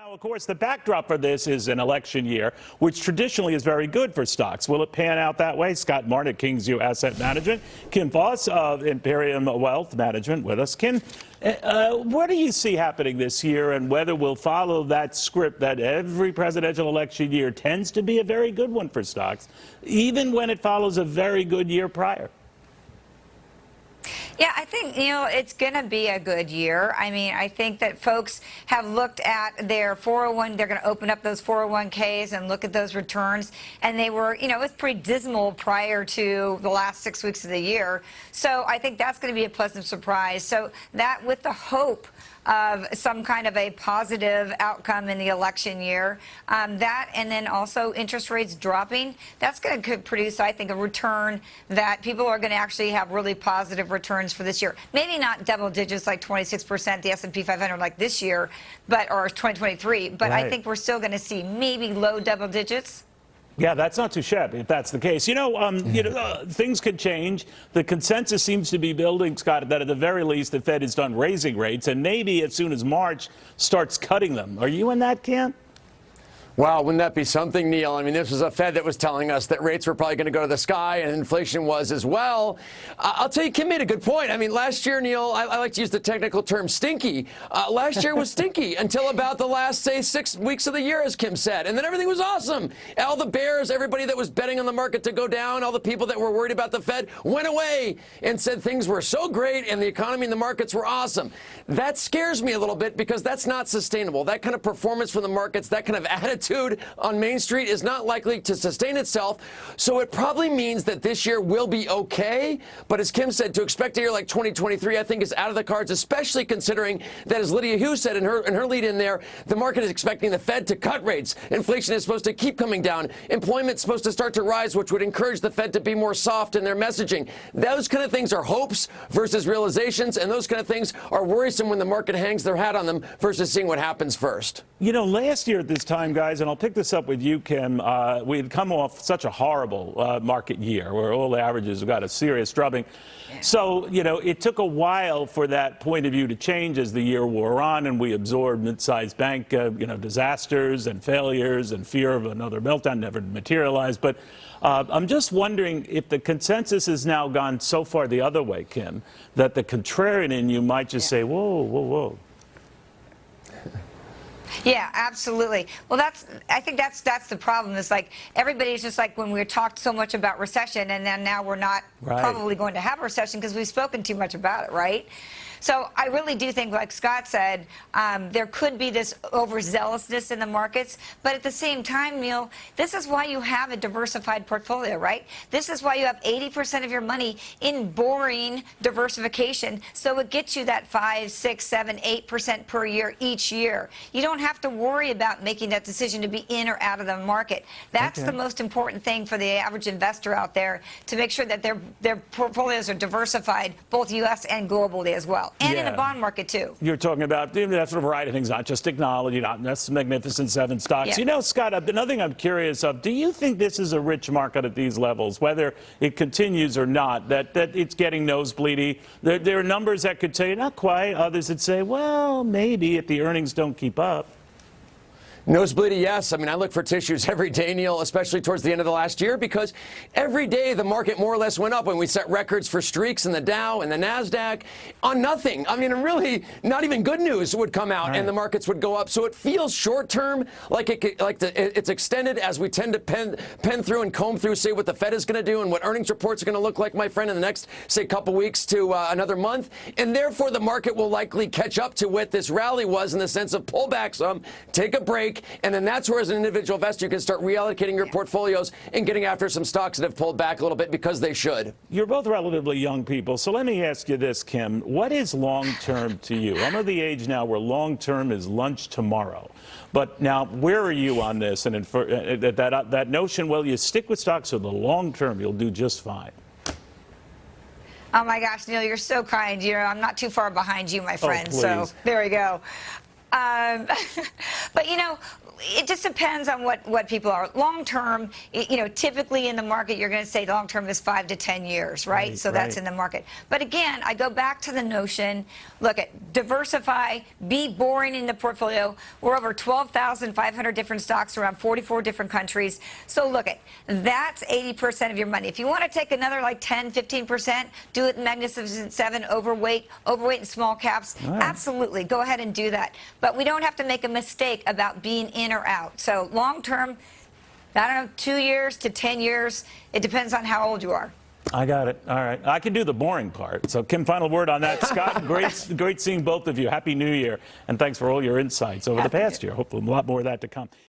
Now, of course, the backdrop for this is an election year, which traditionally is very good for stocks. Will it pan out that way? Scott Martin at Kingsview Asset Management, Kim Voss of Imperium Wealth Management with us. Kim, what do you see happening this year, and whether we'll follow that script that every presidential election year tends to be a very good one for stocks, even when it follows a very good year prior? Yeah, I think, it's going to be a good year. I mean, I think that folks have looked at their 401, they're going to open up those 401ks and look at those returns. And they were, it was pretty dismal prior to the last 6 weeks of the year. So I think that's going to be a pleasant surprise. So that with the hope of some kind of a positive outcome in the election year, that and then also interest rates dropping, that's going to produce, I think, a return that people are going to actually have really positive returns for this year. Maybe not double digits like 26%, the S&P 500 like this year, or 2023, but right. I think we're still going to see maybe low double digits. Yeah, that's not too shabby if that's the case. Things could change. The consensus seems to be building, Scott, that at the very least the Fed is done raising rates and maybe as soon as March starts cutting them. Are you in that camp? Wow, wouldn't that be something, Neil? I mean, this was a Fed that was telling us that rates were probably going to go to the sky, and inflation was as well. I'll tell you, Kim made a good point. I mean, last year, Neil, I like to use the technical term stinky. Last year was stinky until about the last, say, 6 weeks of the year, as Kim said. And then everything was awesome. All the bears, everybody that was betting on the market to go down, all the people that were worried about the Fed went away and said things were so great and the economy and the markets were awesome. That scares me a little bit because that's not sustainable. That kind of performance from the markets, that kind of attitude on Main Street is not likely to sustain itself. So it probably means that this year will be okay. But as Kim said, to expect a year like 2023, I think is out of the cards, especially considering that, as Lydia Hughes said in her lead in there, the market is expecting the Fed to cut rates. Inflation is supposed to keep coming down. Employment's supposed to start to rise, which would encourage the Fed to be more soft in their messaging. Those kind of things are hopes versus realizations, and those kind of things are worrisome when the market hangs their hat on them versus seeing what happens first. Last year at this time, guys, and I'll pick this up with you, Kim, we had come off such a horrible market year where all the averages got a serious drubbing. Yeah. So, it took a while for that point of view to change as the year wore on, and we absorbed mid-sized bank, disasters and failures and fear of another meltdown never materialized. But I'm just wondering if the consensus has now gone so far the other way, Kim, that the contrarian in you might just say, whoa, whoa, whoa. Yeah, absolutely. Well, I think that's the problem. Is like everybody's just like when we talked so much about recession, and then now we're not probably going to have a recession because we've spoken too much about it, right? So I really do think, like Scott said, there could be this overzealousness in the markets. But at the same time, Neil, this is why you have a diversified portfolio, right? This is why you have 80% of your money in boring diversification. So it gets you that 5, 6, 7, 8% per year each year. You don't have to worry about making that decision to be in or out of the market. That's the most important thing for the average investor out there, to make sure that their portfolios are diversified, both U.S. and globally as well. And in the bond market, too. You're talking about that's a variety of things, not just technology, not just Magnificent Seven stocks. Yeah. Scott, another thing I'm curious of, do you think this is a rich market at these levels, whether it continues or not, that it's getting nosebleedy? There are numbers that could tell you not quite, others that say, well, maybe if the earnings don't keep up. Nosebleedy, yes. I mean, I look for tissues every day, Neil, especially towards the end of the last year, because every day the market more or less went up when we set records for streaks in the Dow and the NASDAQ on nothing. I mean, really, not even good news would come out and the markets would go up. So it feels short term, like it's extended as we tend to pen through and comb through, say what the Fed is going to do and what earnings reports are going to look like, my friend, in the next, say, couple weeks to another month. And therefore, the market will likely catch up to what this rally was in the sense of pull back some, take a break. And then that's where, as an individual investor, you can start reallocating your portfolios and getting after some stocks that have pulled back a little bit because they should. You're both relatively young people, so let me ask you this, Kim. What is long-term to you? I'm of the age now where long-term is lunch tomorrow. But now, where are you on this? And that notion, well, you stick with stocks for the long term, you'll do just fine. Oh, my gosh, Neil, you're so kind. I'm not too far behind you, my friend. So there we go. But it just depends on what people are. Long term, typically in the market, you're going to say long term is 5 to 10 years, right? So that's in the market. But again, I go back to the notion, look at diversify, be boring in the portfolio. We're over 12,500 different stocks around 44 different countries. So look at that's 80% of your money. If you want to take another like 10, 15%, do it in Magnificent 7, overweight and small caps. Right. Absolutely, go ahead and do that. But we don't have to make a mistake about being in or out. So long term, I don't know, 2 years to 10 years. It depends on how old you are. I got it. All right. I can do the boring part. So, Kim, final word on that. Scott, great seeing both of you. Happy New Year. And thanks for all your insights over the past year. Hopefully a lot more of that to come.